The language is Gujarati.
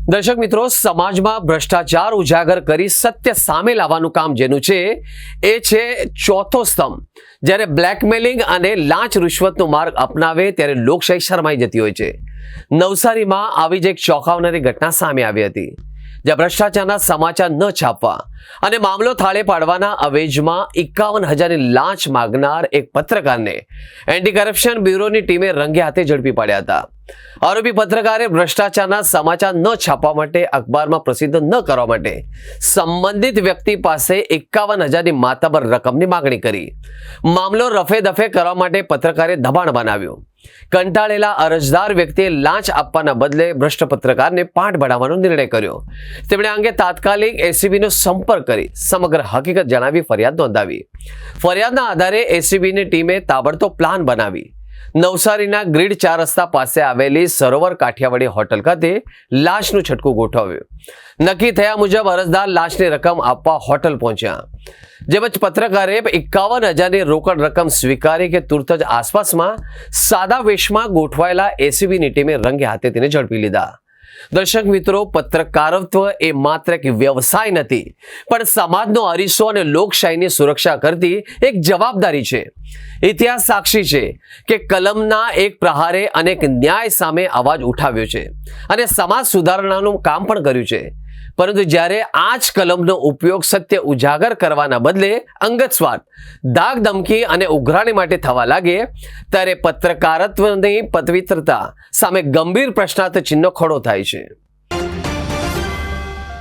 દર્શક મિત્રો, સમાજમાં ભ્રષ્ટાચાર ઉજાગર કરી સત્ય સામે લાવવાનું કામ જેનું છે એ છે ચોથો સ્તંભ. જ્યારે બ્લેકમેલિંગ અને લાંચ રૂશ્વતનો માર્ગ અપનાવે ત્યારે લોકશાહી શરમાઈ જતી હોય છે. નવસારીમાં આવી જ એક ચોંકાવનારી ઘટના સામે આવી હતી, જ્યાં ભ્રષ્ટાચારના સમાચાર ન છાપવા અને મામલો થાળે પાડવાના અવેજમાં 51,000ની લાંચ માગનાર એક પત્રકારને એન્ટી કરપ્શન બ્યુરોની ટીમે રંગે હાથે ઝડપી પાડ્યા હતા. આરોપી પત્રકારે ભ્રષ્ટાચારના સમાચાર ન છાપવા માટે, અખબારમાં પ્રસિદ્ધ ન કરવા માટે સંબંધિત વ્યક્તિ પાસે 51,000ની માતબર રકમની માગણી કરી. મામલો રફે દફે કરવા માટે પત્રકારે દબાણ બનાવ્યું. કંટાળેલા અરજદાર વ્યક્તિએ લાંચ આપવાના બદલે ભ્રષ્ટ પત્રકારને પાઠ ભણાવવાનો નિર્ણય કર્યો. તેમણે અંગે તાત્કાલિક એસીબીનો સંપર્ક કરી સમગ્ર હકીકત જણાવી ફરિયાદ નોંધાવી. ફરિયાદના આધારે એસીબીની ટીમે તાબડતોબ પ્લાન બનાવી નવસારીના ગ્રીડ 4 રસ્તા પાસે આવેલી સરોવર કાઠિયાવાડી હોટલ ખાતે લાશનું છટકું ગોઠવ્યું. નક્કી થયા મુજબ અરજદાર લાશની રકમ આપવા હોટલ પહોંચ્યા. જેમ જ પત્રકારે 51,000ની રોકડ રકમ સ્વીકારી કે તુરત જ આસપાસમાં સાદા વેશમાં ગોઠવાયેલા એસીબીની ટીમે રંગે હાથે તેને ઝડપી લીધા. દર્શક મિત્રો, પત્રકારત્વ એ માત્ર એક વ્યવસાય નથી, પણ સમાજનો અરીસો અને લોકશાહીની સુરક્ષા કરતી એક જવાબદારી છે. ઇતિહાસ સાક્ષી છે કે કલમના એક પ્રહારે અનેક ન્યાય સામે અવાજ ઉઠાવ્યો છે અને સમાજ સુધારણાનું કામ પણ કર્યું છે. પરંતુ જ્યારે આ જ કલમનો ઉપયોગ સત્ય ઉજાગર કરવાના બદલે અંગત સ્વાર્થ, દાગ ધમકી અને ઉઘરાણી માટે થવા લાગે ત્યારે પત્રકારત્વની પવિત્રતા સામે ગંભીર પ્રશ્નાર્થ ચિહ્નો ખડો થાય છે.